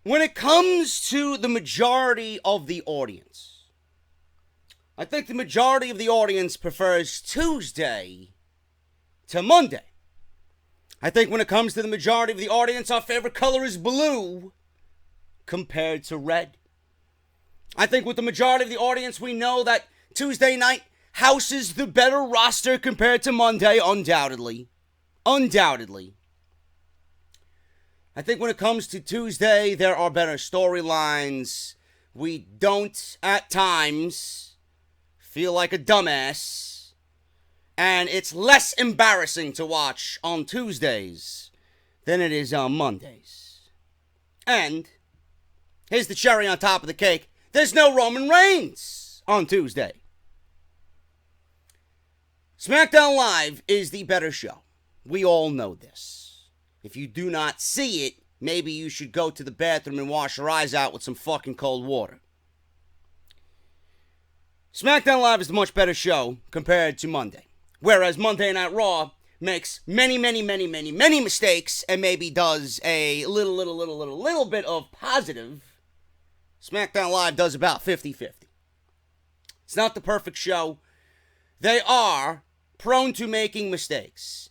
When it comes to the majority of the audience, I think the majority of the audience prefers Tuesday to Monday. I think when it comes to the majority of the audience, our favorite color is blue compared to red. I think with the majority of the audience, we know that Tuesday night houses the better roster compared to Monday, undoubtedly. Undoubtedly. I think when it comes to Tuesday, there are better storylines. We don't, at times, feel like a dumbass. And it's less embarrassing to watch on Tuesdays than it is on Mondays. And here's the cherry on top of the cake. There's no Roman Reigns on Tuesday. SmackDown Live is the better show. We all know this. If you do not see it, maybe you should go to the bathroom and wash your eyes out with some fucking cold water. SmackDown Live is a much better show compared to Monday. Whereas Monday Night Raw makes many mistakes and maybe does a little bit of positive. SmackDown Live does about 50-50. It's not the perfect show. They are prone to making mistakes.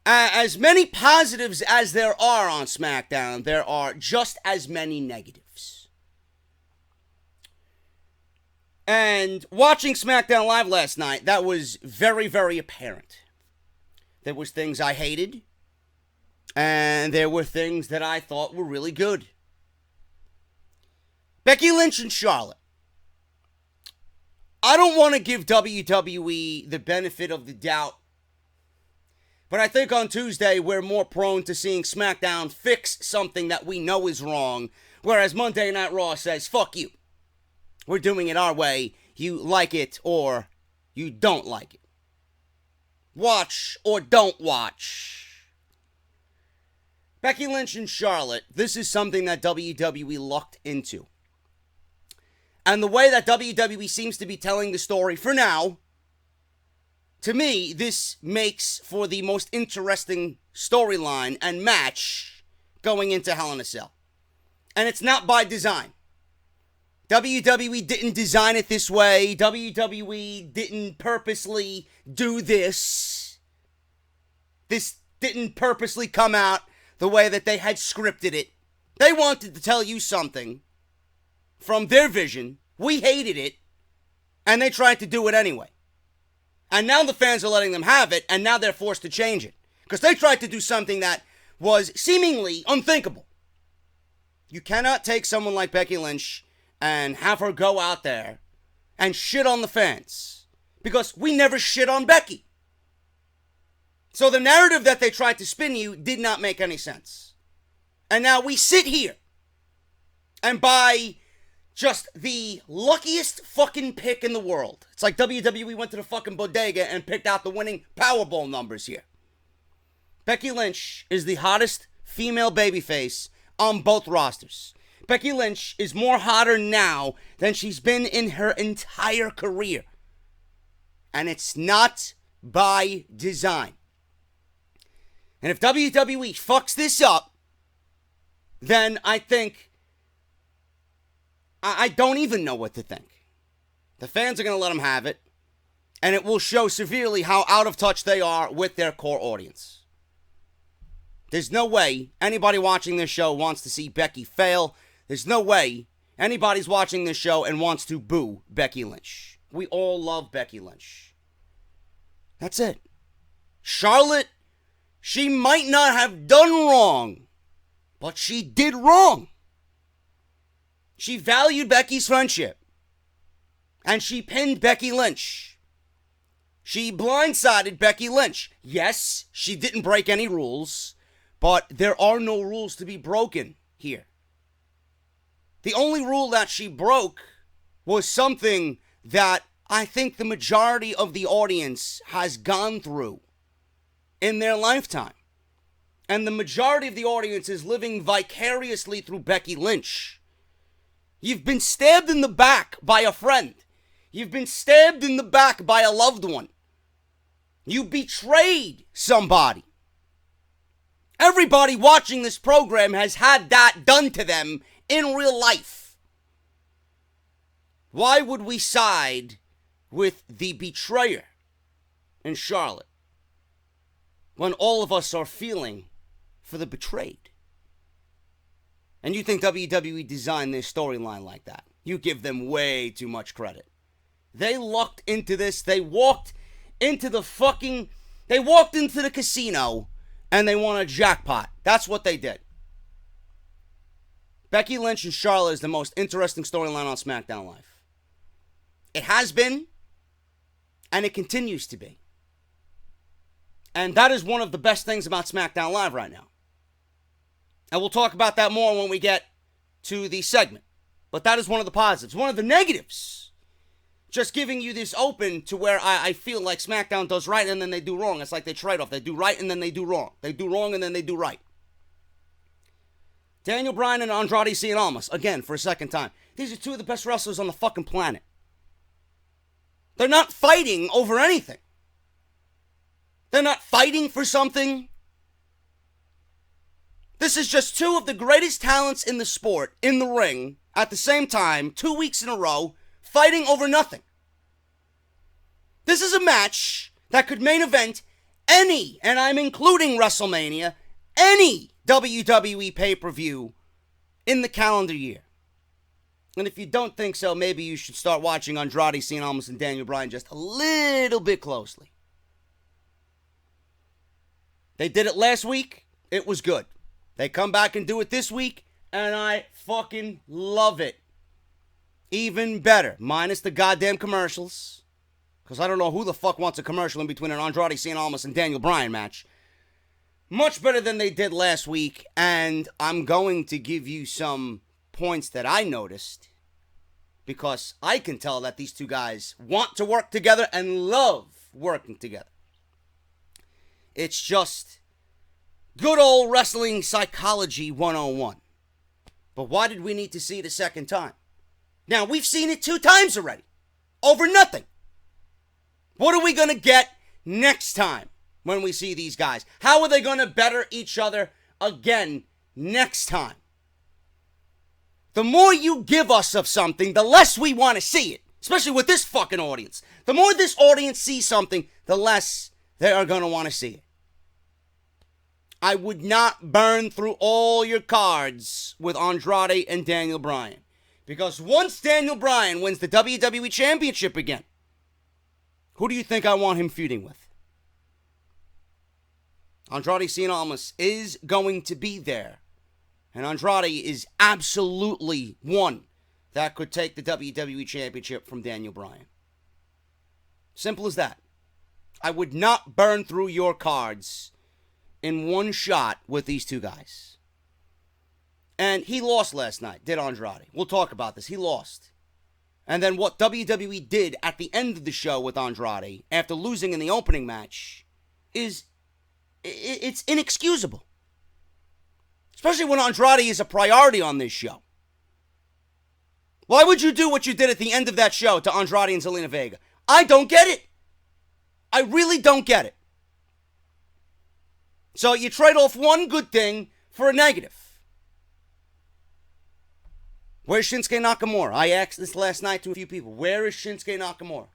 As many positives as there are on SmackDown, there are just as many negatives. And watching SmackDown Live last night, that was very apparent. There was things I hated, and there were things that I thought were really good. Becky Lynch and Charlotte. I don't want to give WWE the benefit of the doubt, but I think on Tuesday we're more prone to seeing SmackDown fix something that we know is wrong, whereas Monday Night Raw says, fuck you. We're doing it our way. You like it or you don't like it. Watch or don't watch. Becky Lynch and Charlotte, this is something that WWE lucked into. And the way that WWE seems to be telling the story for now, to me, this makes for the most interesting storyline and match going into Hell in a Cell. And it's not by design. WWE didn't design it this way. WWE didn't purposely do this. This didn't purposely come out the way that they had scripted it. They wanted to tell you something from their vision. We hated it, and they tried to do it anyway. And now the fans are letting them have it, and now they're forced to change it. Because they tried to do something that was seemingly unthinkable. You cannot take someone like Becky Lynch and have her go out there and shit on the fans. Because we never shit on Becky. So the narrative that they tried to spin you did not make any sense. And now we sit here, and by just the luckiest fucking pick in the world. It's like WWE went to the fucking bodega and picked out the winning Powerball numbers here. Becky Lynch is the hottest female babyface on both rosters. Becky Lynch is more hotter now than she's been in her entire career. And it's not by design. And if WWE fucks this up, then I think I don't even know what to think. The fans are going to let them have it, and it will show severely how out of touch they are with their core audience. There's no way anybody watching this show wants to see Becky fail. There's no way anybody's watching this show and wants to boo Becky Lynch. We all love Becky Lynch. That's it. Charlotte, she might not have done wrong, but she did wrong. She valued Becky's friendship. And she pinned Becky Lynch. She blindsided Becky Lynch. Yes, she didn't break any rules, but there are no rules to be broken here. The only rule that she broke was something that I think the majority of the audience has gone through in their lifetime. And the majority of the audience is living vicariously through Becky Lynch. You've been stabbed in the back by a friend. You've been stabbed in the back by a loved one. You betrayed somebody. Everybody watching this program has had that done to them in real life. Why would we side with the betrayer in Charlotte when all of us are feeling for the betrayed? And you think WWE designed their storyline like that? You give them way too much credit. They lucked into this. They walked into the casino and they won a jackpot. That's what they did. Becky Lynch and Charlotte is the most interesting storyline on SmackDown Live. It has been, and it continues to be. And that is one of the best things about SmackDown Live right now. And we'll talk about that more when we get to the segment. But that is one of the positives. One of the negatives, just giving you this open to where I feel like SmackDown does right and then they do wrong. It's like they trade off. They do right and then they do wrong. They do wrong and then they do right. Daniel Bryan and Andrade Cien Almas, again, for a second time. These are two of the best wrestlers on the fucking planet. They're not fighting over anything. They're not fighting for something. This is just two of the greatest talents in the sport, in the ring, at the same time, 2 weeks in a row, fighting over nothing. This is a match that could main event any, and I'm including WrestleMania, any WWE pay-per-view in the calendar year. And if you don't think so, maybe you should start watching Andrade Cien Almas and Daniel Bryan just a little bit closely. They did it last week. It was good. They come back and do it this week, and I fucking love it. Even better, minus the goddamn commercials. Because I don't know who the fuck wants a commercial in between an Andrade Cien Almas and Daniel Bryan match. Much better than they did last week, and I'm going to give you some points that I noticed. Because I can tell that these two guys want to work together and love working together. It's just good old wrestling psychology 101. But why did we need to see it a second time? Now, we've seen it 2 times already. Over nothing. What are we going to get next time when we see these guys? How are they going to better each other again next time? The more you give us of something, the less we want to see it. Especially with this fucking audience. The more this audience sees something, the less they are going to want to see it. I would not burn through all your cards with Andrade and Daniel Bryan. Because once Daniel Bryan wins the WWE Championship again, who do you think I want him feuding with? Andrade Cien Almas is going to be there. And Andrade is absolutely one that could take the WWE Championship from Daniel Bryan. Simple as that. I would not burn through your cards in one shot with these two guys. And he lost last night, did Andrade. We'll talk about this. He lost. And then what WWE did at the end of the show with Andrade, after losing in the opening match, it's inexcusable. Especially when Andrade is a priority on this show. Why would you do what you did at the end of that show to Andrade and Zelina Vega? I don't get it. I really don't get it. So you trade off one good thing for a negative. Where's Shinsuke Nakamura? I asked this last night to a few people. Where is Shinsuke Nakamura?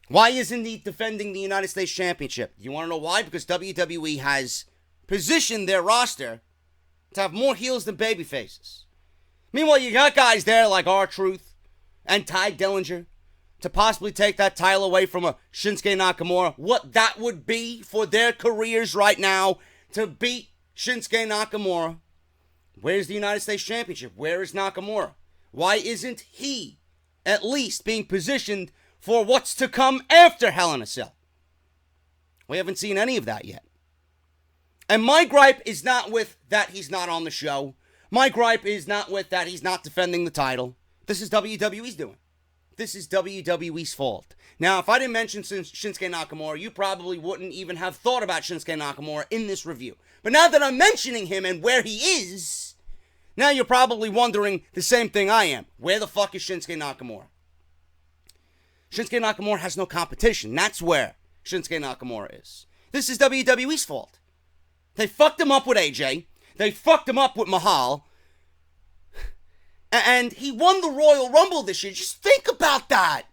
Why isn't he defending the United States Championship? You want to know why? Because WWE has positioned their roster to have more heels than baby faces. Meanwhile, you got guys there like R-Truth and Ty Dillinger to possibly take that title away from a Shinsuke Nakamura. What that would be for their careers right now to beat Shinsuke Nakamura. Where's the United States Championship? Where is Nakamura? Why isn't he at least being positioned for what's to come after Hell in a Cell? We haven't seen any of that yet. And my gripe is not with that he's not on the show. My gripe is not with that he's not defending the title. This is WWE's doing. This is WWE's fault. Now, if I didn't mention Shinsuke Nakamura, you probably wouldn't even have thought about Shinsuke Nakamura in this review. But now that I'm mentioning him and where he is, now you're probably wondering the same thing I am. Where the fuck is Shinsuke Nakamura? Shinsuke Nakamura has no competition. That's where Shinsuke Nakamura is. This is WWE's fault. They fucked him up with AJ. They fucked him up with Mahal. And he won the Royal Rumble this year. Just think about that.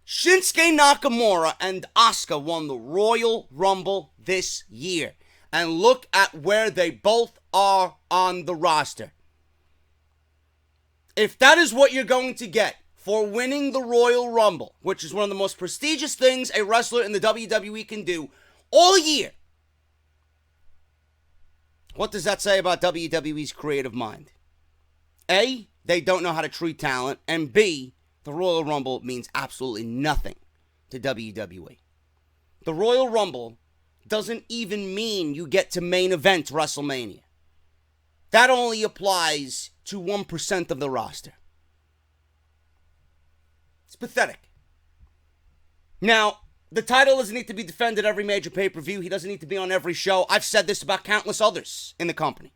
Shinsuke Nakamura and ASUKA won the Royal Rumble this year. And look at where they both are on the roster. If that is what you're going to get for winning the Royal Rumble, which is one of the most prestigious things a wrestler in the WWE can do all year, what does that say about WWE's creative mind? A, they don't know how to treat talent, and B, the Royal Rumble means absolutely nothing to WWE. The Royal Rumble doesn't even mean you get to main event WrestleMania. That only applies to 1% of the roster. It's pathetic. Now, the title doesn't need to be defended every major pay-per-view. He doesn't need to be on every show. I've said this about countless others in the company.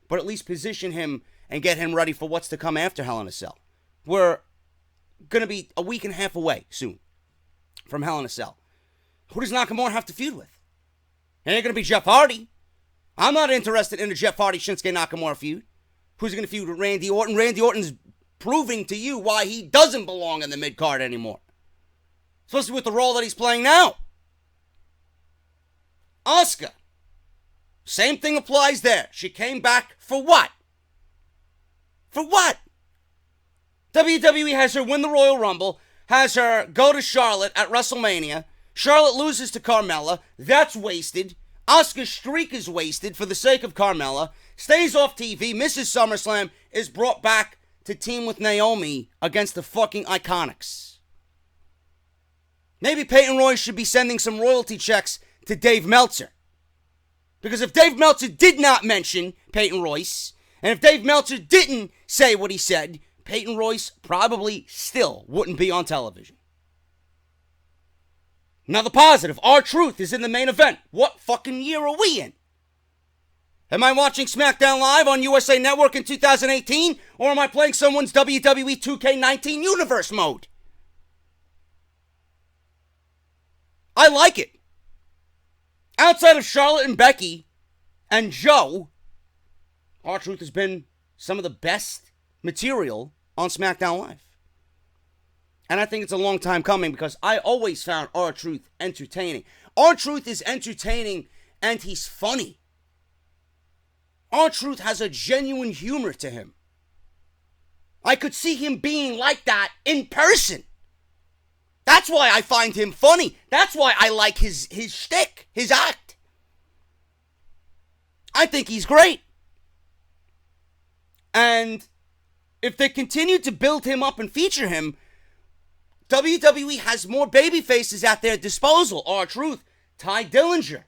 But at least position him and get him ready for what's to come after Hell in a Cell. We're going to be a week and a half away soon from Hell in a Cell. Who does Nakamura have to feud with? It ain't going to be Jeff Hardy. I'm not interested in a Jeff Hardy-Shinsuke Nakamura feud. Who's going to feud with Randy Orton? Randy Orton's proving to you why he doesn't belong in the mid-card anymore. Especially with the role that he's playing now. ASUKA. Same thing applies there. She came back for what? For what? WWE has her win the Royal Rumble, has her go to Charlotte at WrestleMania. Charlotte loses to Carmella. That's wasted. Asuka's streak is wasted for the sake of Carmella. Stays off TV, misses SummerSlam, is brought back to team with Naomi against the fucking Iconics. Maybe Peyton Royce should be sending some royalty checks to Dave Meltzer. Because if Dave Meltzer did not mention Peyton Royce, and if Dave Meltzer didn't say what he said, Peyton Royce probably still wouldn't be on television. Now the positive, R-Truth is in the main event. What fucking year are we in? Am I watching SmackDown Live on USA Network in 2018? Or am I playing someone's WWE 2K19 universe mode? I like it. Outside of Charlotte and Becky and Joe, R-Truth has been some of the best material on SmackDown Live. And I think it's a long time coming because I always found R-Truth entertaining. R-Truth is entertaining and he's funny. R-Truth has a genuine humor to him. I could see him being like that in person. That's why I find him funny. That's why I like his shtick, his act. I think he's great. And if they continue to build him up and feature him, WWE has more baby faces at their disposal. R-Truth, Ty Dillinger.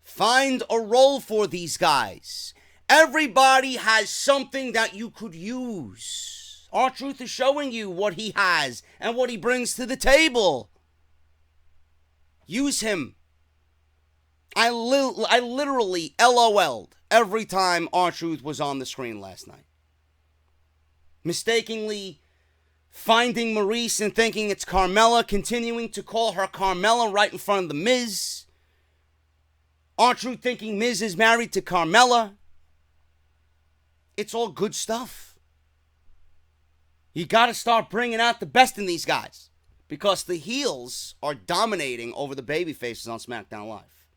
Find a role for these guys. Everybody has something that you could use. R-Truth is showing you what he has and what he brings to the table. Use him. I literally LOL'd every time R-Truth was on the screen last night. Mistakenly finding Maurice and thinking it's Carmella, continuing to call her Carmella right in front of the Miz. R-Truth thinking Miz is married to Carmella. It's all good stuff. You gotta start bringing out the best in these guys. Because the heels are dominating over the baby faces on SmackDown Live.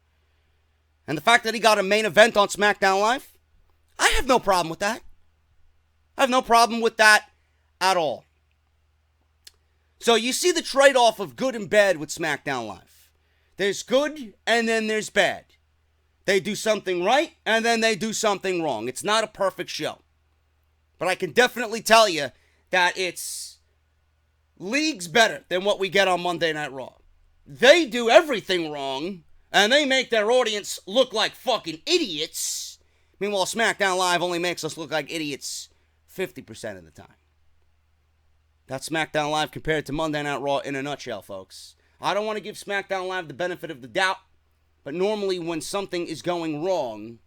And the fact that he got a main event on SmackDown Live, I have no problem with that. I have no problem with that at all. So you see the trade-off of good and bad with SmackDown Live. There's good and then there's bad. They do something right and then they do something wrong. It's not a perfect show. But I can definitely tell you that it's leagues better than what we get on Monday Night Raw. They do everything wrong and they make their audience look like fucking idiots. Meanwhile, SmackDown Live only makes us look like idiots 50% of the time. That's SmackDown Live compared to Monday Night Raw in a nutshell, folks. I don't want to give SmackDown Live the benefit of the doubt, but normally when something is going wrong,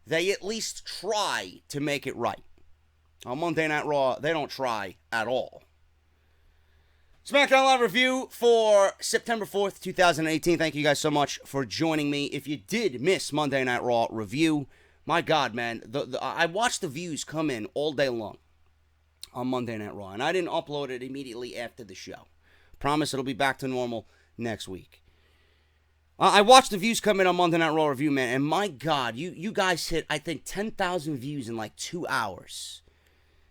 they at least try to make it right. On Monday Night Raw, they don't try at all. SmackDown Live review for September 4th, 2018. Thank you guys so much for joining me. If you did miss Monday Night Raw review, My God, man. I watched the views come in all day long on Monday Night Raw, and I didn't upload it immediately after the show. Promise it'll be back to normal next week. I watched the views come in on Monday Night Raw Review, man, and my God, you guys hit, I think, 10,000 views in like 2 hours.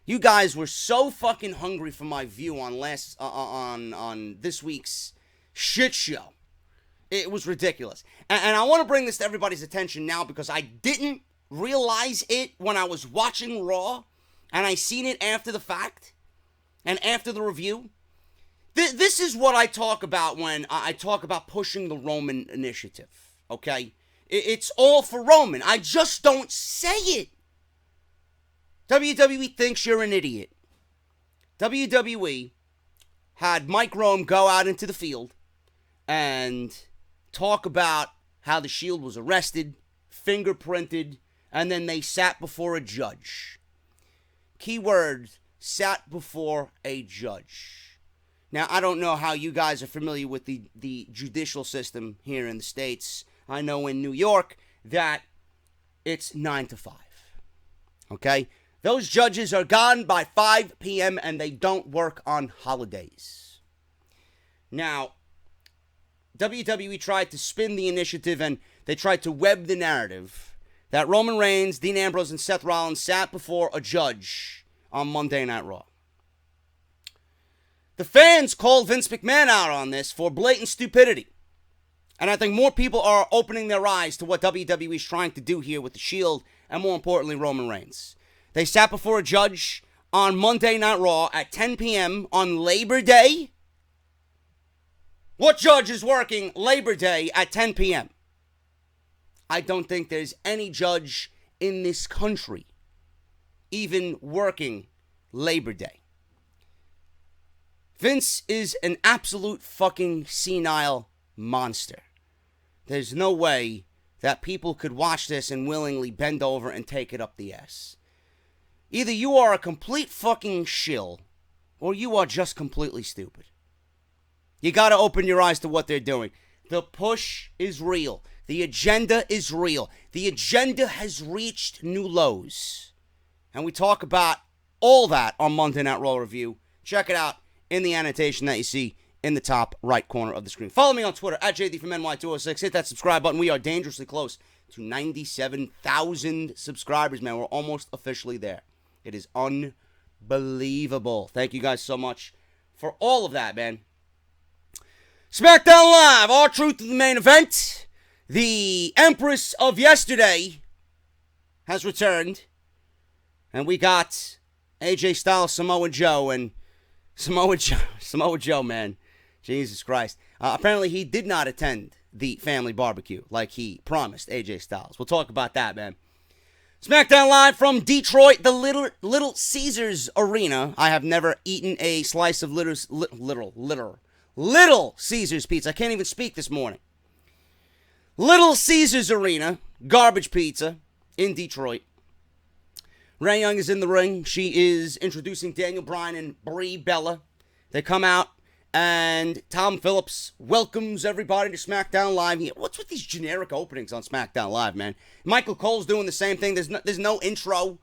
You guys were so fucking hungry for my view on on this week's shit show. It was ridiculous. And I want to bring this to everybody's attention now because I didn't realize it when I was watching Raw, and I seen it after the fact and after the review. This is what I talk about when I talk about pushing the Roman initiative, okay? It's all for Roman. I just don't say it. WWE thinks you're an idiot. WWE had Mike Rome go out into the field and talk about how the Shield was arrested, fingerprinted, and then they sat before a judge. Keyword, sat before a judge. Now, I don't know how you guys are familiar with the judicial system here in the States. I know in New York that it's 9 to 5. Okay? Those judges are gone by 5 p.m. and they don't work on holidays. Now, WWE tried to spin the initiative and they tried to web the narrative that Roman Reigns, Dean Ambrose, and Seth Rollins sat before a judge on Monday Night Raw. The fans called Vince McMahon out on this for blatant stupidity. And I think more people are opening their eyes to what WWE is trying to do here with the Shield and, more importantly, Roman Reigns. They sat before a judge on Monday Night Raw at 10 p.m. on Labor Day. What judge is working Labor Day at 10 p.m.? I don't think there's any judge in this country even working Labor Day. Vince is an absolute fucking senile monster. There's no way that people could watch this and willingly bend over and take it up the ass. Either you are a complete fucking shill, or you are just completely stupid. You gotta open your eyes to what they're doing. The push is real. The agenda is real. The agenda has reached new lows. And we talk about all that on Monday Night Raw Review. Check it out in the annotation that you see in the top right corner of the screen. Follow me on Twitter at JDFROMNY206. Hit that subscribe button. We are dangerously close to 97,000 subscribers, man. We're almost officially there. It is unbelievable. Thank you guys so much for all of that, man. Smackdown Live, R-Truth to the main event. The Empress of yesterday has returned. And we got AJ Styles, Samoa Joe, and Samoa Joe, man. Jesus Christ. Apparently he did not attend the family barbecue like he promised AJ Styles. We'll talk about that, man. Smackdown Live from Detroit, the Little Caesars Arena. I have never eaten a slice of Little Caesars pizza. I can't even speak this morning. Little Caesars Arena, garbage pizza in Detroit. Renee Young is in the ring. She is introducing Daniel Bryan and Brie Bella. They come out, and Tom Phillips welcomes everybody to SmackDown Live. What's with these generic openings on SmackDown Live, man? Michael Cole's doing the same thing. There's no intro.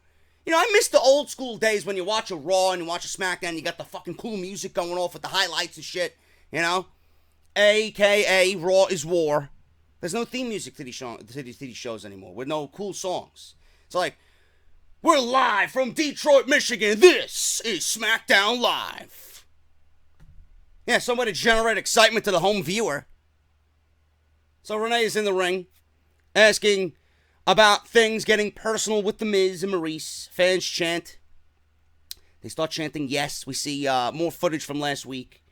You know, I miss the old school days when you watch a Raw and you watch a SmackDown, you got the fucking cool music going off with the highlights and shit, you know? AKA Raw is War. There's no theme music to these shows anymore with no cool songs. It's like, we're live from Detroit, Michigan. This is SmackDown Live. Yeah, some way to generate excitement to the home viewer. So Renee is in the ring, asking about things getting personal with The Miz and Maurice. Fans chant. They start chanting yes. We see more footage from last week.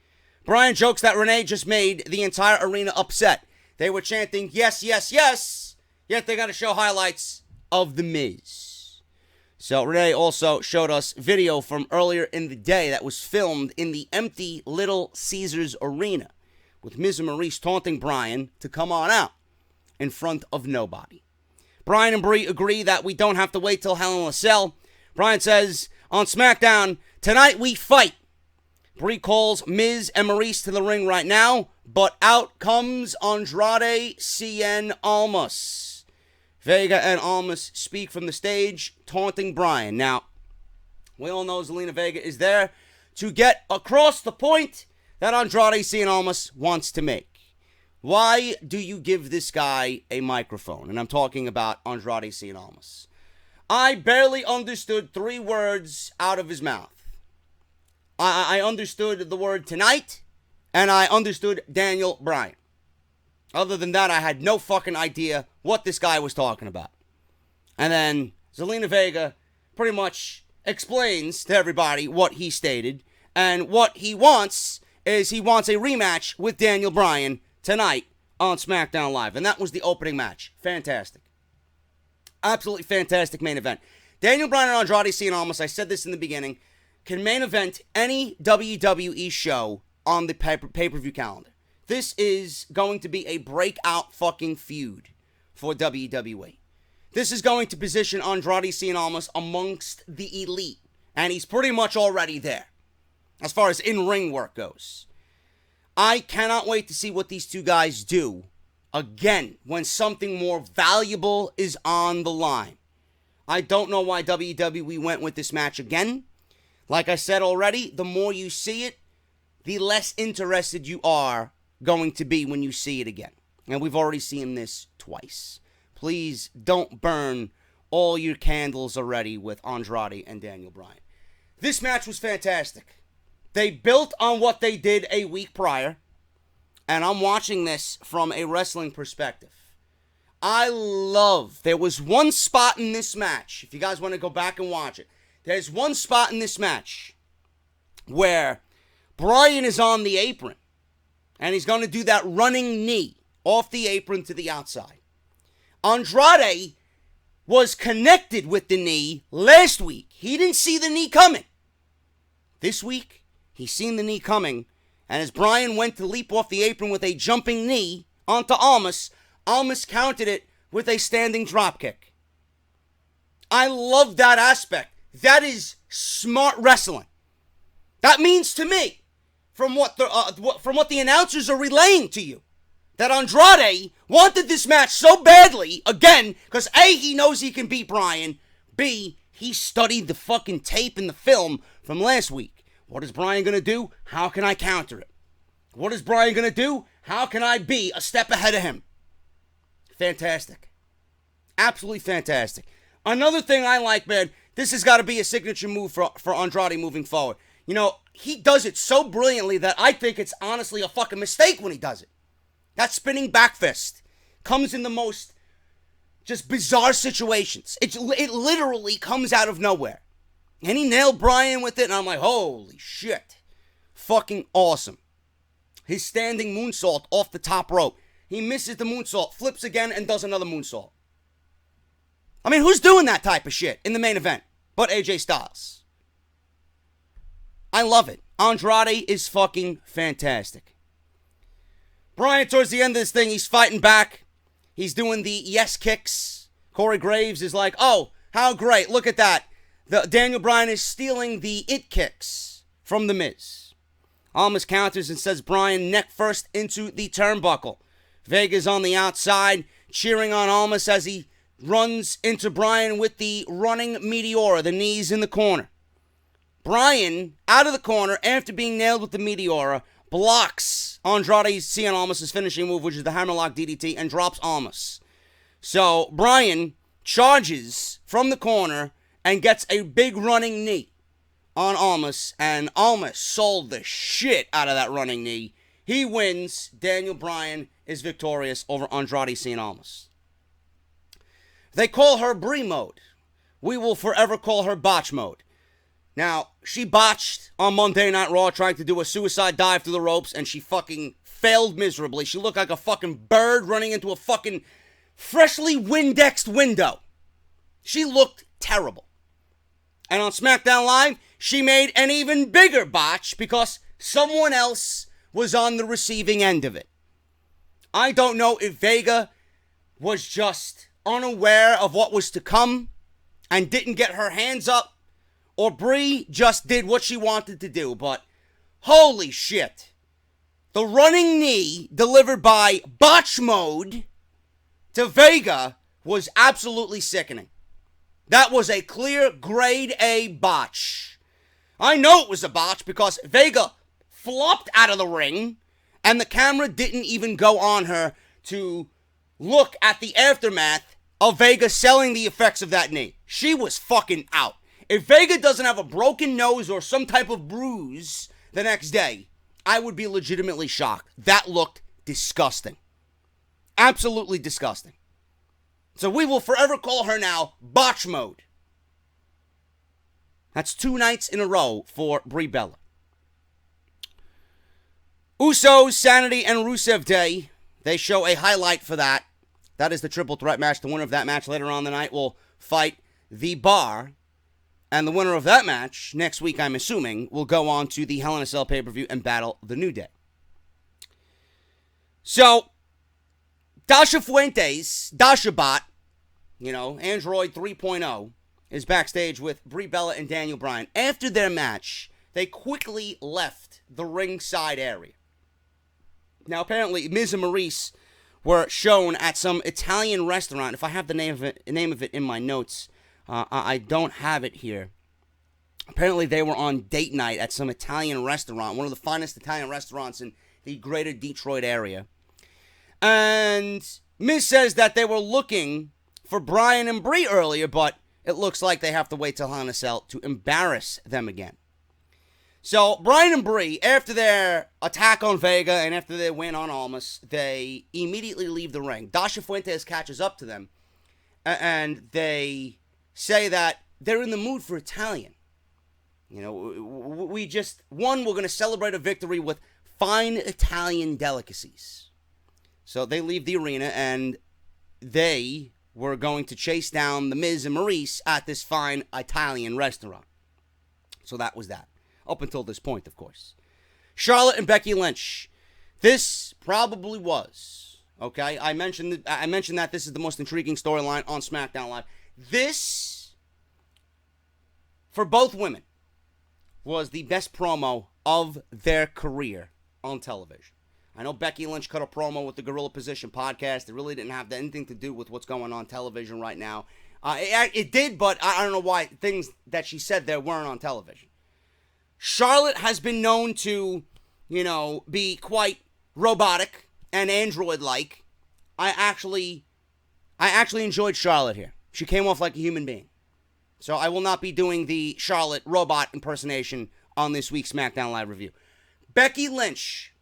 Bryan jokes that Renee just made the entire arena upset. They were chanting yes, yes, yes, yet they got to show highlights of The Miz. So Renee also showed us video from earlier in the day that was filmed in the empty Little Caesars Arena with Miz and Maurice taunting Bryan to come on out in front of nobody. Bryan and Brie agree that we don't have to wait till Hell in a Cell. Bryan says on SmackDown, tonight we fight. Brie calls Miz and Maurice to the ring right now, but out comes Andrade Cien Almas. Vega and Almas speak from the stage, taunting Bryan. Now, we all know Zelina Vega is there to get across the point that Andrade Cien Almas wants to make. Why do you give this guy a microphone? And I'm talking about Andrade Cien Almas. I barely understood 3 words out of his mouth. I understood the word tonight, and I understood Daniel Bryan. Other than that, I had no fucking idea what this guy was talking about. And then Zelina Vega pretty much explains to everybody what he stated. And what he wants is he wants a rematch with Daniel Bryan tonight on SmackDown Live. And that was the opening match. Fantastic. Absolutely fantastic main event. Daniel Bryan and Andrade Cien Almas, I said this in the beginning, can main event any WWE show on the pay-per-view calendar. This is going to be a breakout fucking feud for WWE. This is going to position Andrade Cien Almas amongst the elite. And he's pretty much already there, as far as in-ring work goes. I cannot wait to see what these two guys do again when something more valuable is on the line. I don't know why WWE went with this match again. Like I said already, the more you see it, the less interested you are going to be when you see it again. And we've already seen this twice. Please don't burn all your candles already with Andrade and Daniel Bryan. This match was fantastic. They built on what they did a week prior. And I'm watching this from a wrestling perspective. There was one spot in this match, if you guys want to go back and watch it. There's one spot in this match where Bryan is on the apron. And he's going to do that running knee off the apron to the outside. Andrade was connected with the knee last week. He didn't see the knee coming. This week, he's seen the knee coming. And as Bryan went to leap off the apron with a jumping knee onto Almas, Almas countered it with a standing dropkick. I love that aspect. That is smart wrestling. That means to me, from what the announcers are relaying to you, that Andrade wanted this match so badly, again, because A, he knows he can beat Bryan, B, he studied the fucking tape and the film from last week. What is Bryan going to do? How can I counter it? What is Bryan going to do? How can I be a step ahead of him? Fantastic. Absolutely fantastic. Another thing I like, man, this has got to be a signature move for Andrade moving forward. You know, he does it so brilliantly that I think it's honestly a fucking mistake when he does it. That spinning back fist comes in the most just bizarre situations. It literally comes out of nowhere. And he nailed Bryan with it, and I'm like, holy shit. Fucking awesome. His standing moonsault off the top rope. He misses the moonsault, flips again, and does another moonsault. I mean, who's doing that type of shit in the main event but AJ Styles? I love it. Andrade is fucking fantastic. Bryan, towards the end of this thing, he's fighting back. He's doing the yes kicks. Corey Graves is like, oh, how great. Look at that. Daniel Bryan is stealing the it kicks from The Miz. Almas counters and says Bryan neck first into the turnbuckle. Vega's on the outside, cheering on Almas as he runs into Bryan with the running Meteora, the knees in the corner. Bryan, out of the corner, after being nailed with the Meteora, blocks Andrade Cien Almas' finishing move, which is the Hammerlock DDT, and drops Almas. So, Bryan charges from the corner and gets a big running knee on Almas, and Almas sold the shit out of that running knee. He wins. Daniel Bryan is victorious over Andrade Cien Almas. They call her Brie mode. We will forever call her botch mode. Now, she botched on Monday Night Raw trying to do a suicide dive through the ropes, and she fucking failed miserably. She looked like a fucking bird running into a fucking freshly Windexed window. She looked terrible. And on SmackDown Live, she made an even bigger botch because someone else was on the receiving end of it. I don't know if Vega was just unaware of what was to come and didn't get her hands up, or Brie just did what she wanted to do, but holy shit. The running knee delivered by Botch Mode to Vega was absolutely sickening. That was a clear grade A botch. I know it was a botch because Vega flopped out of the ring and the camera didn't even go on her to look at the aftermath of Vega selling the effects of that knee. She was fucking out. If Vega doesn't have a broken nose or some type of bruise the next day, I would be legitimately shocked. That looked disgusting. Absolutely disgusting. So we will forever call her now Botch Mode. That's 2 nights in a row for Brie Bella. Usos, Sanity, and Rusev Day. They show a highlight for that. That is the triple threat match. The winner of that match later on the night will fight The Bar. And the winner of that match, next week I'm assuming, will go on to the Hell in a Cell pay-per-view and battle The New Day. So, Dasha Fuentes, DashaBot, Android 3.0, is backstage with Brie Bella and Daniel Bryan. After their match, they quickly left the ringside area. Now, apparently, Miz and Maurice were shown at some Italian restaurant. If I have the name of it in my notes, I don't have it here. Apparently, they were on date night at some Italian restaurant, one of the finest Italian restaurants in the greater Detroit area. And Miz says that they were looking for Bryan and Brie earlier, but it looks like they have to wait till Hell in a Cell to embarrass them again. So, Bryan and Brie, after their attack on Vega and after their win on Almas, they immediately leave the ring. Dasha Fuentes catches up to them, and they say that they're in the mood for Italian. We're going to celebrate a victory with fine Italian delicacies. So they leave the arena, and they were going to chase down the Miz and Maurice at this fine Italian restaurant. So that was that. Up until this point, of course. Charlotte and Becky Lynch. This probably was, okay? I mentioned that this is the most intriguing storyline on SmackDown Live. This, for both women, was the best promo of their career on television. I know Becky Lynch cut a promo with the Gorilla Position podcast. It really didn't have anything to do with what's going on television right now. It did, but I don't know why things that she said there weren't on television. Charlotte has been known to, be quite robotic and android-like. I actually enjoyed Charlotte here. She came off like a human being. So I will not be doing the Charlotte robot impersonation on this week's SmackDown Live review. Becky Lynch.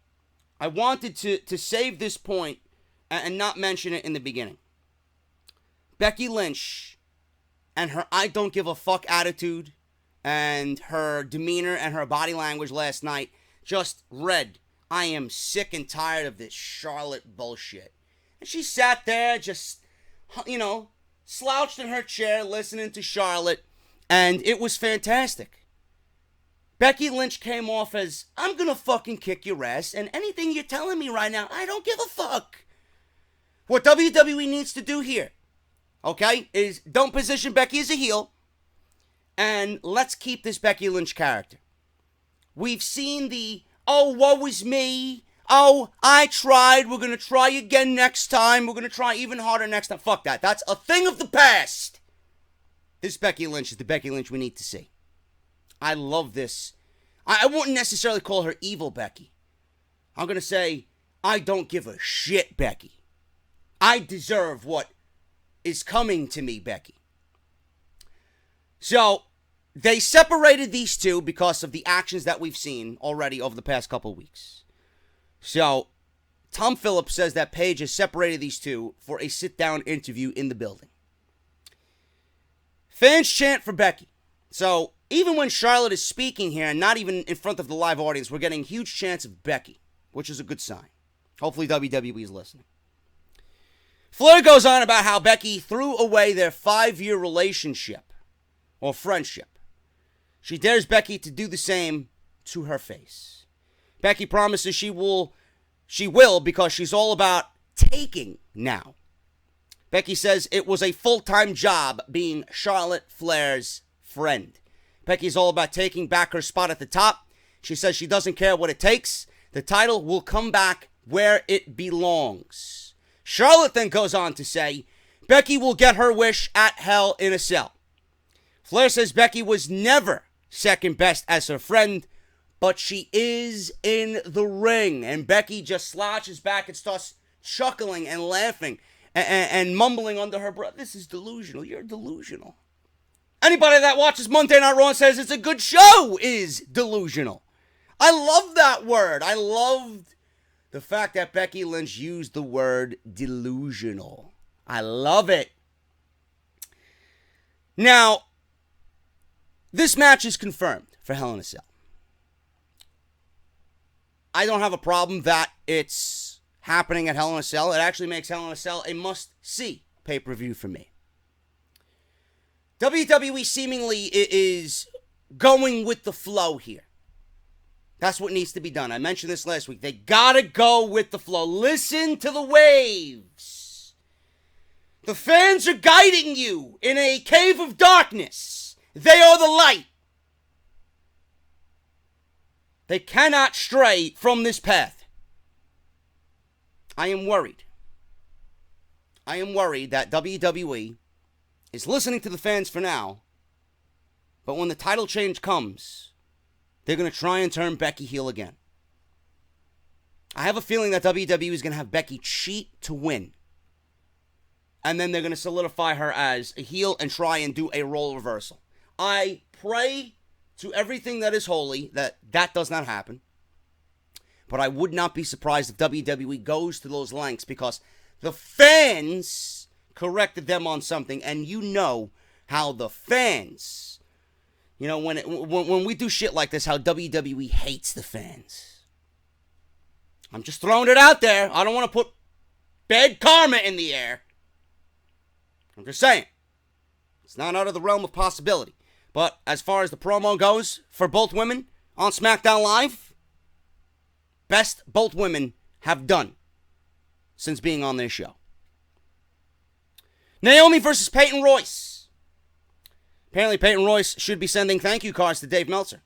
I wanted to save this point and not mention it in the beginning. Becky Lynch and her I don't give a fuck attitude and her demeanor and her body language last night just read, I am sick and tired of this Charlotte bullshit. And she sat there just, slouched in her chair listening to Charlotte, and it was fantastic. Becky Lynch came off as, I'm gonna fucking kick your ass, and anything you're telling me right now, I don't give a fuck. What WWE needs to do here, okay, is don't position Becky as a heel, and let's keep this Becky Lynch character. We've seen the, oh, woe is me, oh, I tried, we're gonna try again next time, we're gonna try even harder next time. Fuck that, that's a thing of the past. This Becky Lynch is the Becky Lynch we need to see. I love this. I wouldn't necessarily call her evil Becky. I'm going to say, I don't give a shit, Becky. I deserve what is coming to me, Becky. So, they separated these two because of the actions that we've seen already over the past couple of weeks. So, Tom Phillips says that Paige has separated these two for a sit-down interview in the building. Fans chant for Becky. So, even when Charlotte is speaking here, and not even in front of the live audience, we're getting huge chants of Becky, which is a good sign. Hopefully WWE is listening. Flair goes on about how Becky threw away their 5-year relationship, or friendship. She dares Becky to do the same to her face. Becky promises she will because she's all about taking now. Becky says it was a full-time job being Charlotte Flair's friend. Becky's all about taking back her spot at the top. She says she doesn't care what it takes. The title will come back where it belongs. Charlotte then goes on to say, Becky will get her wish at Hell in a Cell. Flair says Becky was never second best as her friend, but she is in the ring. And Becky just slouches back and starts chuckling and laughing and mumbling under her breath. This is delusional. You're delusional. Anybody that watches Monday Night Raw and says it's a good show is delusional. I love that word. I loved the fact that Becky Lynch used the word delusional. I love it. Now, this match is confirmed for Hell in a Cell. I don't have a problem that it's happening at Hell in a Cell. It actually makes Hell in a Cell a must-see pay-per-view for me. WWE seemingly is going with the flow here. That's what needs to be done. I mentioned this last week. They gotta go with the flow. Listen to the waves. The fans are guiding you in a cave of darkness. They are the light. They cannot stray from this path. I am worried. I am worried that WWE is listening to the fans for now, but when the title change comes, they're going to try and turn Becky heel again. I have a feeling that WWE is going to have Becky cheat to win. And then they're going to solidify her as a heel and try and do a role reversal. I pray to everything that is holy that does not happen. But I would not be surprised if WWE goes to those lengths because the fans corrected them on something. And you know how the fans, you know, when we do shit like this, how WWE hates the fans. I'm just throwing it out there. I don't want to put bad karma in the air. I'm just saying. It's not out of the realm of possibility. But as far as the promo goes for both women on SmackDown Live, best both women have done since being on this show. Naomi versus Peyton Royce. Apparently Peyton Royce should be sending thank you cards to Dave Meltzer.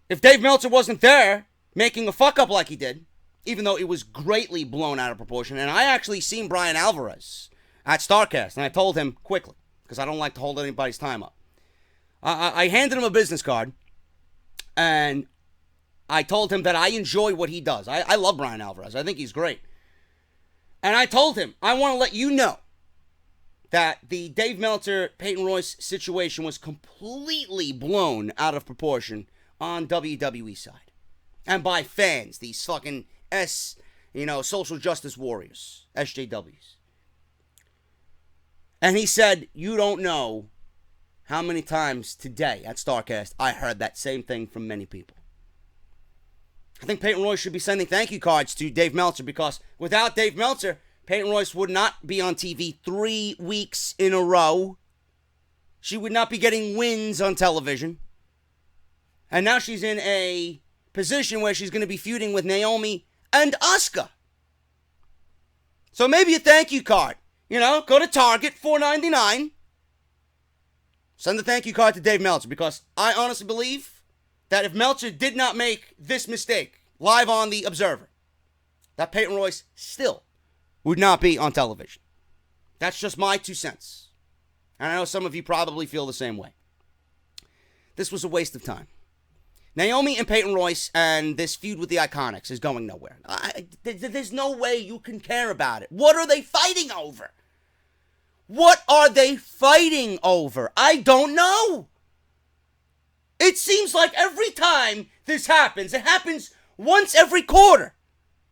If Dave Meltzer wasn't there making a fuck up like he did, even though it was greatly blown out of proportion, and I actually seen Brian Alvarez at StarCast, and I told him quickly, because I don't like to hold anybody's time up. I handed him a business card, and I told him that I enjoy what he does. I love Brian Alvarez. I think he's great. And I told him, I want to let you know that the Dave Meltzer, Peyton Royce situation was completely blown out of proportion on WWE side. And by fans, these fucking social justice warriors, SJWs. And he said, you don't know how many times today at StarCast I heard that same thing from many people. I think Peyton Royce should be sending thank you cards to Dave Meltzer because without Dave Meltzer, Peyton Royce would not be on TV 3 weeks in a row. She would not be getting wins on television. And now she's in a position where she's going to be feuding with Naomi and ASUKA. So maybe a thank you card. You know, go to Target, $4.99. Send the thank you card to Dave Meltzer because I honestly believe that if Meltzer did not make this mistake live on The Observer, that Peyton Royce still would not be on television. That's just my 2 cents. And I know some of you probably feel the same way. This was a waste of time. Naomi and Peyton Royce and this feud with the Iconics is going nowhere. There's no way you can care about it. What are they fighting over? What are they fighting over? I don't know. It seems like every time this happens, it happens once every quarter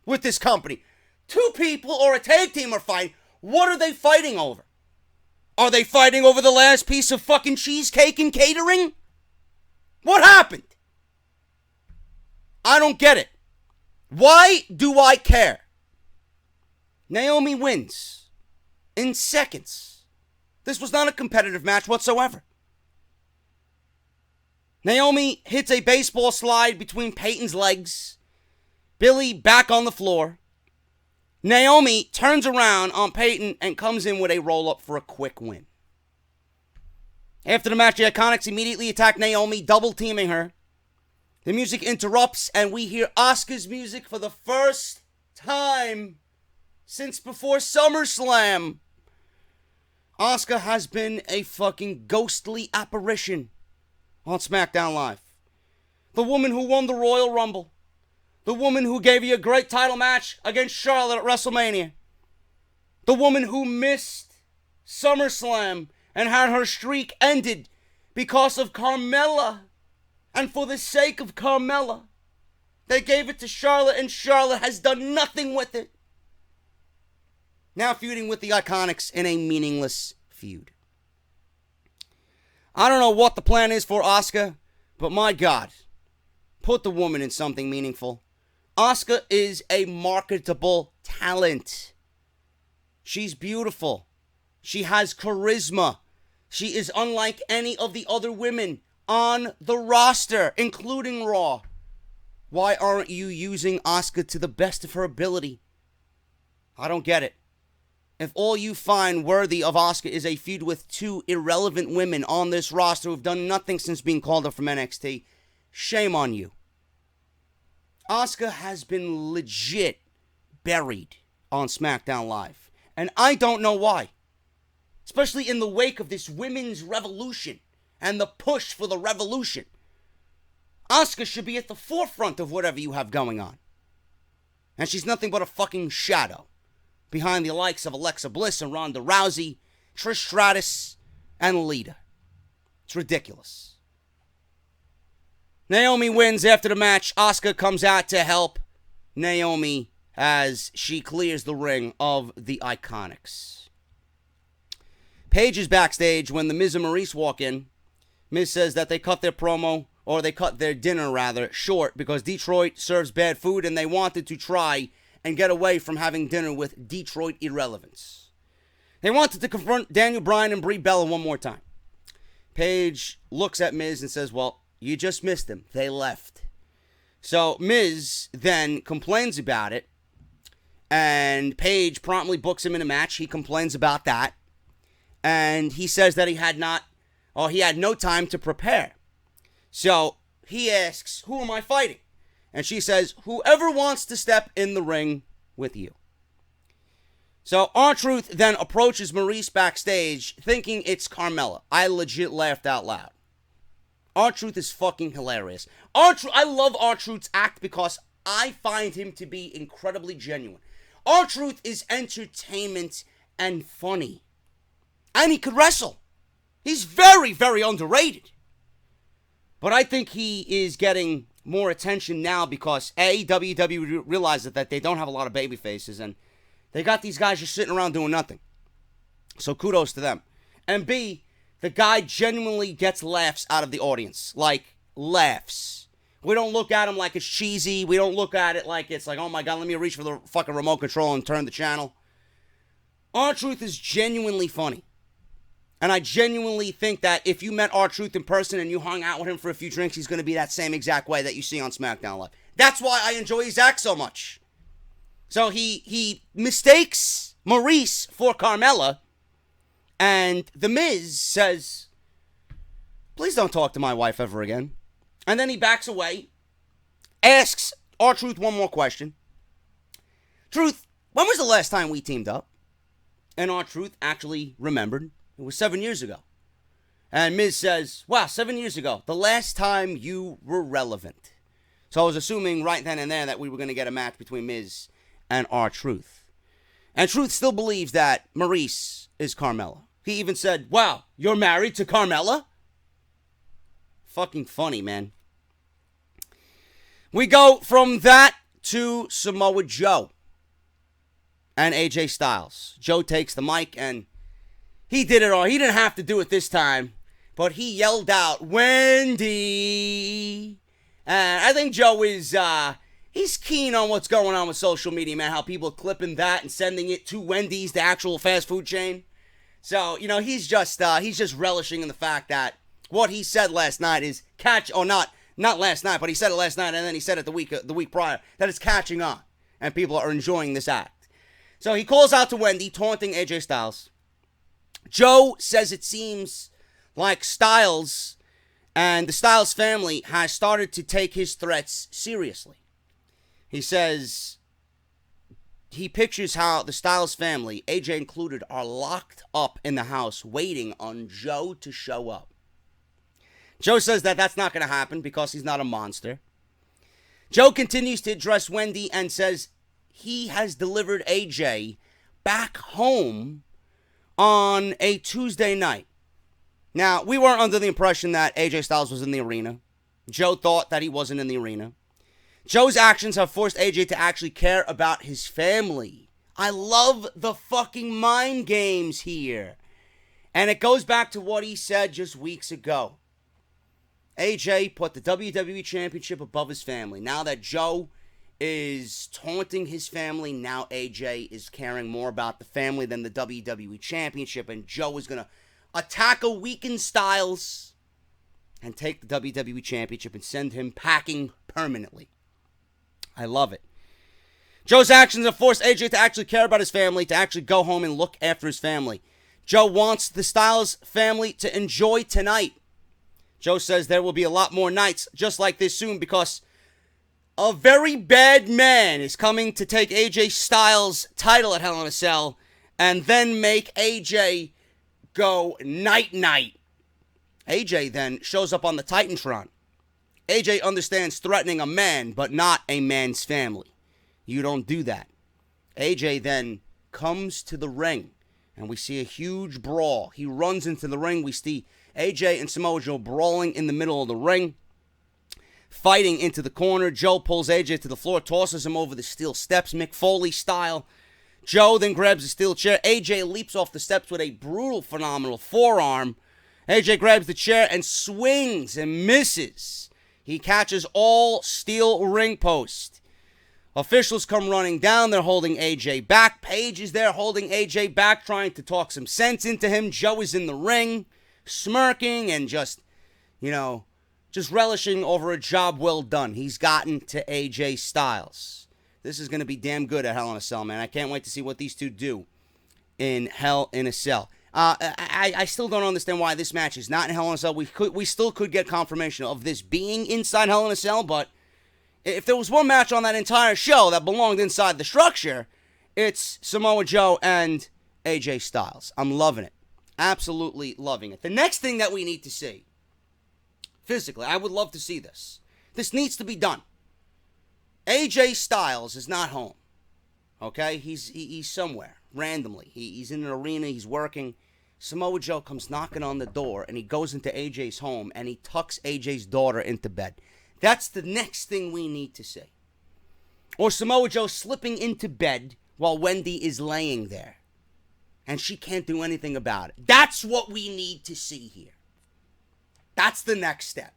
with this company. 2 people or a tag team are fighting. What are they fighting over? Are they fighting over the last piece of fucking cheesecake and catering? What happened? I don't get it. Why do I care? Naomi wins in seconds. This was not a competitive match whatsoever. Naomi hits a baseball slide between Peyton's legs. Billy back on the floor. Naomi turns around on Peyton and comes in with a roll-up for a quick win. After the match, the Iconics immediately attack Naomi, double-teaming her. The music interrupts, and we hear Asuka's music for the first time since before SummerSlam. Asuka has been a fucking ghostly apparition on SmackDown Live. The woman who won the Royal Rumble. The woman who gave you a great title match against Charlotte at WrestleMania. The woman who missed SummerSlam and had her streak ended because of Carmella. And for the sake of Carmella, they gave it to Charlotte, and Charlotte has done nothing with it. Now feuding with the Iconics in a meaningless feud. I don't know what the plan is for Asuka, but my God, put the woman in something meaningful. Asuka is a marketable talent. She's beautiful. She has charisma. She is unlike any of the other women on the roster, including Raw. Why aren't you using Asuka to the best of her ability? I don't get it. If all you find worthy of Asuka is a feud with two irrelevant women on this roster who've done nothing since being called up from NXT, shame on you. Asuka has been legit buried on SmackDown Live, and I don't know why. Especially in the wake of this women's revolution and the push for the revolution. Asuka should be at the forefront of whatever you have going on. And she's nothing but a fucking shadow behind the likes of Alexa Bliss and Ronda Rousey, Trish Stratus, and Lita. It's ridiculous. Naomi wins after the match. Asuka comes out to help Naomi as she clears the ring of the Iconics. Paige is backstage when the Miz and Maurice walk in. Miz says that they cut their promo, or they cut their dinner rather, short because Detroit serves bad food and they wanted to try and get away from having dinner with Detroit irrelevance. They wanted to confront Daniel Bryan and Brie Bella one more time. Paige looks at Miz and says, well, you just missed them. They left. So Miz then complains about it, and Paige promptly books him in a match. He complains about that. And he says that he had no time to prepare. So he asks, who am I fighting? And she says, whoever wants to step in the ring with you. So R-Truth then approaches Maurice backstage thinking it's Carmella. I legit laughed out loud. R-Truth is fucking hilarious. I love R-Truth's act because I find him to be incredibly genuine. R-Truth is entertainment and funny. And he could wrestle. He's very, very underrated. But I think he is getting more attention now because A, WWE realizes that they don't have a lot of baby faces and they got these guys just sitting around doing nothing. So kudos to them. And B, the guy genuinely gets laughs out of the audience. Like, laughs. We don't look at him like it's cheesy. We don't look at it like it's like, oh my God, let me reach for the fucking remote control and turn the channel. R-Truth is genuinely funny. And I genuinely think that if you met R-Truth in person and you hung out with him for a few drinks, he's going to be that same exact way that you see on SmackDown Live. That's why I enjoy his act so much. So he mistakes Maurice for Carmella. And The Miz says, please don't talk to my wife ever again. And then he backs away, asks R-Truth one more question. Truth, when was the last time we teamed up? And R-Truth actually remembered. It was 7 years ago. And Miz says, wow, 7 years ago, the last time you were relevant. So I was assuming right then and there that we were going to get a match between Miz and R-Truth. And Truth still believes that Maurice is Carmella. He even said, wow, you're married to Carmella? Fucking funny, man. We go from that to Samoa Joe and AJ Styles. Joe takes the mic and he did it all. He didn't have to do it this time, but he yelled out, Wendy. And I think Joe is, he's keen on what's going on with social media, man. How people are clipping that and sending it to Wendy's, the actual fast food chain. So, you know, he's just relishing in the fact that what he said last night is not last night, but he said it last night and then he said it the week prior, that it's catching on and people are enjoying this act. So he calls out to Wendy, taunting AJ Styles. Joe says it seems like Styles and the Styles family has started to take his threats seriously. He says he pictures how the Styles family, AJ included, are locked up in the house waiting on Joe to show up. Joe says that that's not going to happen because he's not a monster. Joe continues to address Wendy and says he has delivered AJ back home on a Tuesday night. Now, we weren't under the impression that AJ Styles was in the arena. Joe thought that he wasn't in the arena. Joe's actions have forced AJ to actually care about his family. I love the fucking mind games here. And it goes back to what he said just weeks ago. AJ put the WWE Championship above his family. Now that Joe is taunting his family, now AJ is caring more about the family than the WWE Championship. And Joe is going to attack a weakened Styles and take the WWE Championship and send him packing permanently. I love it. Joe's actions have forced AJ to actually care about his family, to actually go home and look after his family. Joe wants the Styles family to enjoy tonight. Joe says there will be a lot more nights just like this soon because a very bad man is coming to take AJ Styles' title at Hell in a Cell and then make AJ go night-night. AJ then shows up on the Titantron. AJ understands threatening a man, but not a man's family. You don't do that. AJ then comes to the ring, and we see a huge brawl. He runs into the ring. We see AJ and Samoa Joe brawling in the middle of the ring, fighting into the corner. Joe pulls AJ to the floor, tosses him over the steel steps, Mick Foley style. Joe then grabs a steel chair. AJ leaps off the steps with a brutal, phenomenal forearm. AJ grabs the chair and swings and misses. He catches all steel ring post. Officials come running down. They're holding AJ back. Paige is there holding AJ back, trying to talk some sense into him. Joe is in the ring, smirking and just relishing over a job well done. He's gotten to AJ Styles. This is going to be damn good at Hell in a Cell, man. I can't wait to see what these two do in Hell in a Cell. I still don't understand why this match is not in Hell in a Cell. We still could get confirmation of this being inside Hell in a Cell, but if there was one match on that entire show that belonged inside the structure, it's Samoa Joe and AJ Styles. I'm loving it. Absolutely loving it. The next thing that we need to see, physically, I would love to see this. This needs to be done. AJ Styles is not home. Okay? He's somewhere, randomly. He's in an arena, he's working. Samoa Joe comes knocking on the door, and he goes into AJ's home, and he tucks AJ's daughter into bed. That's the next thing we need to see. Or Samoa Joe slipping into bed while Wendy is laying there, and she can't do anything about it. That's what we need to see here. That's the next step.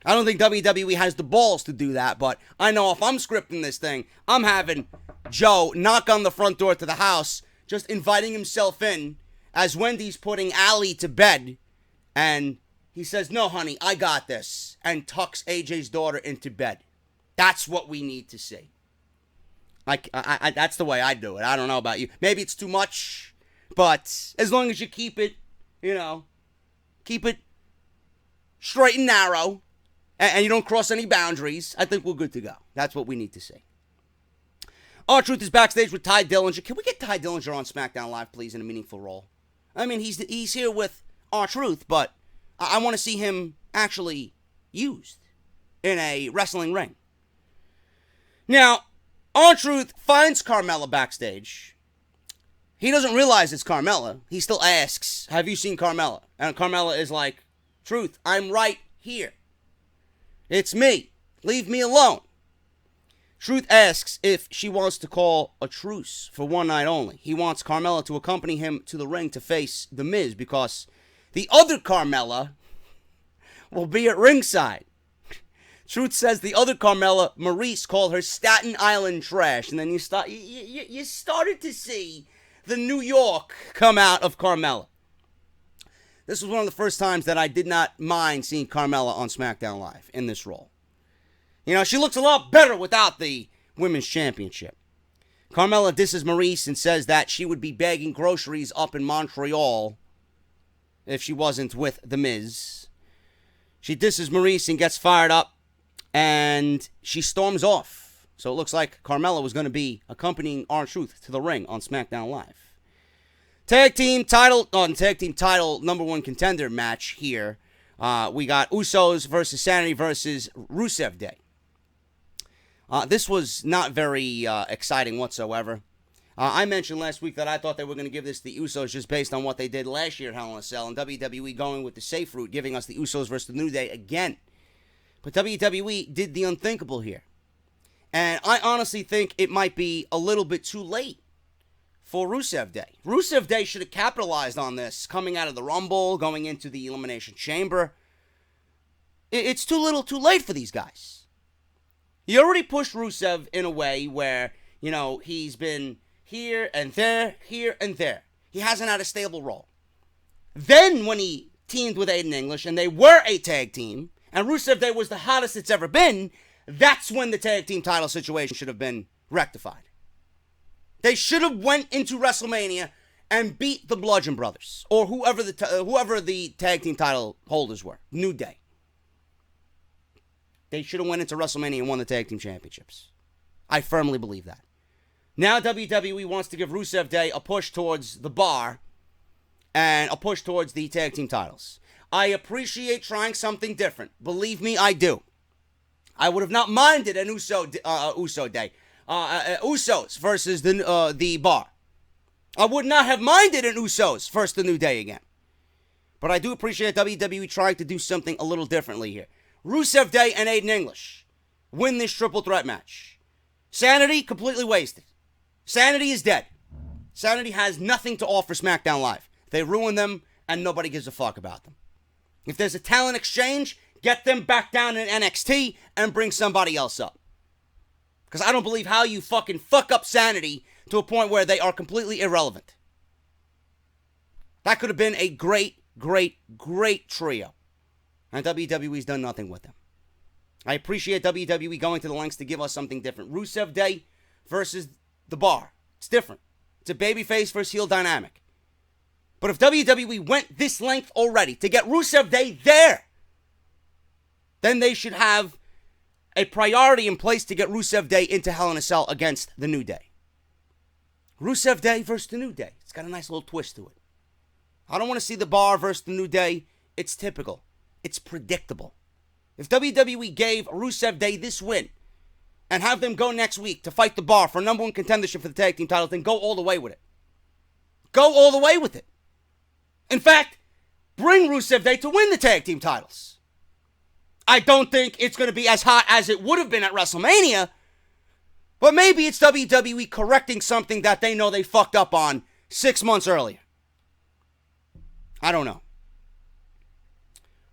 I don't think WWE has the balls to do that, but I know if I'm scripting this thing, I'm having Joe knock on the front door to the house, just inviting himself in as Wendy's putting Allie to bed, and he says, "No, honey, I got this," and tucks AJ's daughter into bed. Keep what we need to see. That's the way I do it. I don't know about you. Maybe it's too much, but as long as you keep it straight and narrow, and you don't cross any boundaries, I think we're good to go. That's what we need to see. R-Truth is backstage with Ty Dillinger. Can we get Ty Dillinger on SmackDown Live, please, in a meaningful role? I mean, he's here with R-Truth, but I want to see him actually used in a wrestling ring. Now, R-Truth finds Carmella backstage. He doesn't realize it's Carmella. He still asks, "Have you seen Carmella?" And Carmella is like, "Truth, I'm right here. It's me. Leave me alone." Truth asks if she wants to call a truce for one night only. He wants Carmella to accompany him to the ring to face The Miz because the other Carmella will be at ringside. Truth says the other Carmella, Maurice, called her Staten Island trash. And then you started to see the New York come out of Carmella. This was one of the first times that I did not mind seeing Carmella on SmackDown Live in this role. She looks a lot better without the Women's Championship. Carmella disses Maurice and says that she would be bagging groceries up in Montreal if she wasn't with The Miz. She disses Maurice and gets fired up, and she storms off. So it looks like Carmella was going to be accompanying R-Truth to the ring on SmackDown Live. Tag team title number one contender match here. We got Usos versus Sanity versus Rusev Day. This was not very exciting whatsoever. I mentioned last week that I thought they were going to give this to the Usos just based on what they did last year at Hell in a Cell, and WWE going with the safe route, giving us the Usos versus the New Day again. But WWE did the unthinkable here. And I honestly think it might be a little bit too late for Rusev Day. Rusev Day should have capitalized on this, coming out of the Rumble, going into the Elimination Chamber. It's too little too late for these guys. You already pushed Rusev in a way where, you know, he's been here and there. He hasn't had a stable role. Then when he teamed with Aiden English and they were a tag team, and Rusev Day was the hottest it's ever been, that's when the tag team title situation should have been rectified. They should have went into WrestleMania and beat the Bludgeon Brothers, or whoever the tag team title holders were. New Day. They should have went into WrestleMania and won the tag team championships. I firmly believe that. Now WWE wants to give Rusev Day a push towards the bar and a push towards the tag team titles. I appreciate trying something different. Believe me, I do. I would have not minded an Uso Day. Usos versus the bar. I would not have minded an Usos versus the New Day again. But I do appreciate WWE trying to do something a little differently here. Rusev Day and Aiden English win this triple threat match. Sanity, completely wasted. Sanity is dead. Sanity has nothing to offer SmackDown Live. They ruin them, and nobody gives a fuck about them. If there's a talent exchange, get them back down in NXT and bring somebody else up. Because I don't believe how you fucking fuck up Sanity to a point where they are completely irrelevant. That could have been a great trio. And WWE's done nothing with them. I appreciate WWE going to the lengths to give us something different. Rusev Day versus the bar. It's different. It's a babyface versus heel dynamic. But if WWE went this length already to get Rusev Day there, then they should have a priority in place to get Rusev Day into Hell in a Cell against the New Day. Rusev Day versus the New Day. It's got a nice little twist to it. I don't want to see the bar versus the New Day. It's typical. It's predictable. If WWE gave Rusev Day this win and have them go next week to fight the bar for number one contendership for the tag team titles, then go all the way with it. Go all the way with it. In fact, bring Rusev Day to win the tag team titles. I don't think it's going to be as hot as it would have been at WrestleMania, but maybe it's WWE correcting something that they know they fucked up on 6 months earlier. I don't know.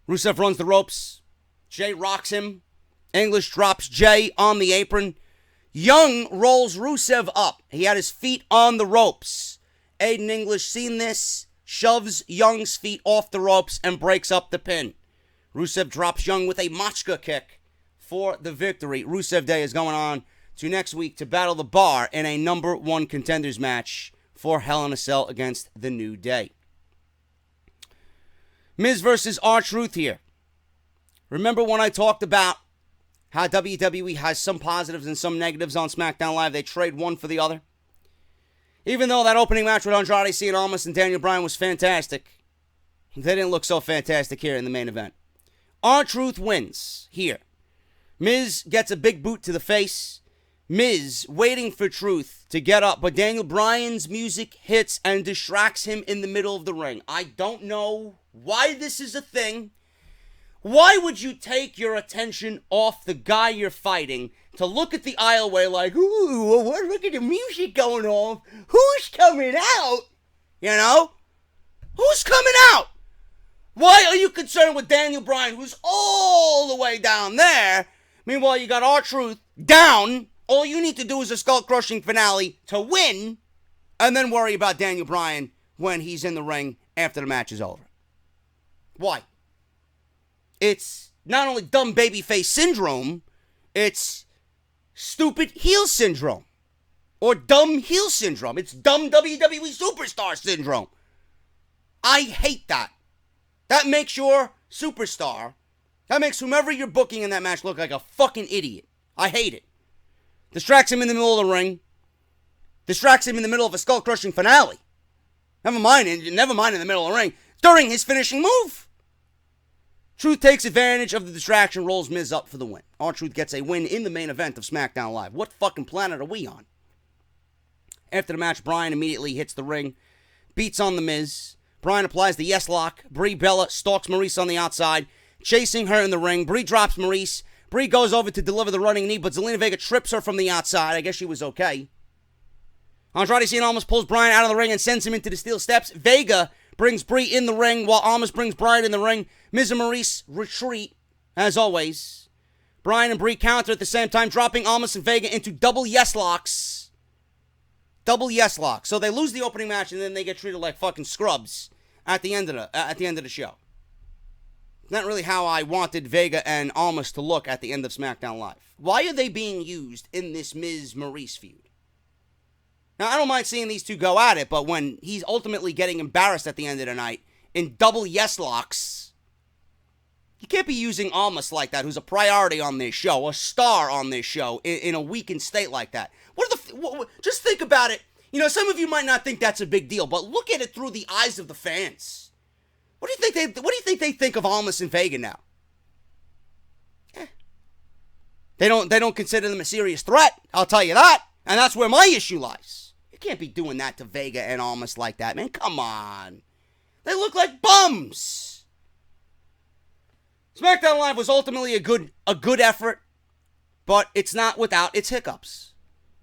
Rusev runs the ropes. Jay rocks him. English drops Jay on the apron. Young rolls Rusev up. He had his feet on the ropes. Aiden English, seen this, shoves Young's feet off the ropes and breaks up the pin. Rusev drops Young with a Machka kick for the victory. Rusev Day is going on to next week to battle the bar in a number one contenders match for Hell in a Cell against the New Day. Miz versus R-Truth here. Remember when I talked about how WWE has some positives and some negatives on SmackDown Live? They trade one for the other. Even though that opening match with Andrade Cien Almas and Daniel Bryan was fantastic, they didn't look so fantastic here in the main event. R-Truth wins here. Miz gets a big boot to the face. Miz waiting for Truth to get up, but Daniel Bryan's music hits and distracts him in the middle of the ring. I don't know why this is a thing. Why would you take your attention off the guy you're fighting to look at the aisleway like, ooh, look at the music going on. Who's coming out? You know? Who's coming out? Why are you concerned with Daniel Bryan, who's all the way down there? Meanwhile, you got R-Truth down. All you need to do is a skull-crushing finale to win, and then worry about Daniel Bryan when he's in the ring after the match is over. Why? It's not only dumb babyface syndrome, it's stupid heel syndrome. Or dumb heel syndrome. It's dumb WWE superstar syndrome. I hate that. That makes your superstar, that makes whomever you're booking in that match look like a fucking idiot. I hate it. Distracts him in the middle of the ring. Distracts him in the middle of a skull-crushing finale. Never mind in the middle of the ring. During his finishing move. Truth takes advantage of the distraction, rolls Miz up for the win. R-Truth gets a win in the main event of SmackDown Live. What fucking planet are we on? After the match, Bryan immediately hits the ring, beats on the Miz. Bryan applies the yes lock. Brie Bella stalks Maurice on the outside, chasing her in the ring. Brie drops Maurice. Brie goes over to deliver the running knee, but Zelina Vega trips her from the outside. I guess she was okay. Andrade Cien Almas pulls Bryan out of the ring and sends him into the steel steps. Vega brings Brie in the ring while Almas brings Bryan in the ring. Miz and Maurice retreat, as always. Bryan and Brie counter at the same time, dropping Almas and Vega into double yes locks. Double yes locks. So they lose the opening match and then they get treated like fucking scrubs at the end of the show. Not really how I wanted Vega and Almas to look at the end of SmackDown Live. Why are they being used in this Miz-Maurice feud? Now, I don't mind seeing these two go at it, but when he's ultimately getting embarrassed at the end of the night in double yes locks, you can't be using Almas like that, who's a priority on this show, a star on this show, in a weakened state like that. Just think about it. You know, some of you might not think that's a big deal, but look at it through the eyes of the fans. What do you think they think of Almas and Vega now? They don't consider them a serious threat, I'll tell you that. And that's where my issue lies. You can't be doing that to Vega and Almas like that, man. Come on. They look like bums. SmackDown Live was ultimately a good effort, but it's not without its hiccups.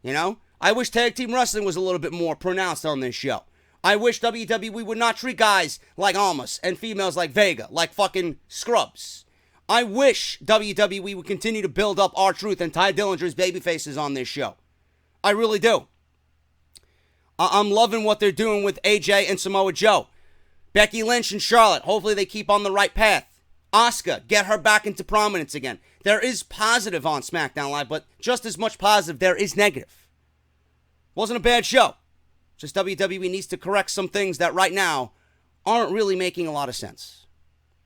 You know? I wish tag team wrestling was a little bit more pronounced on this show. I wish WWE would not treat guys like Almas and females like Vega like fucking scrubs. I wish WWE would continue to build up R-Truth and Ty Dillinger's babyfaces on this show. I really do. I'm loving what they're doing with AJ and Samoa Joe. Becky Lynch and Charlotte, hopefully they keep on the right path. Asuka, get her back into prominence again. There is positive on SmackDown Live, but just as much positive, there is negative. Wasn't a bad show. Just WWE needs to correct some things that right now aren't really making a lot of sense.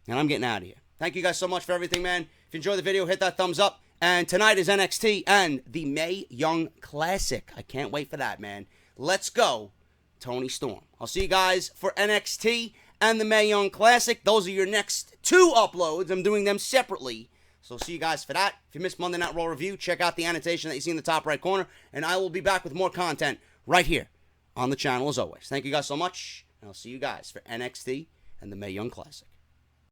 And I'm getting out of here. Thank you guys so much for everything, man. If you enjoyed the video, hit that thumbs up. And tonight is NXT and the Mae Young Classic. I can't wait for that, man. Let's go, Tony Storm. I'll see you guys for NXT and the Mae Young Classic. Those are your next two uploads. I'm doing them separately. So see you guys for that. If you missed Monday Night Raw Review, check out the annotation that you see in the top right corner. And I will be back with more content right here on the channel as always. Thank you guys so much. And I'll see you guys for NXT and the Mae Young Classic.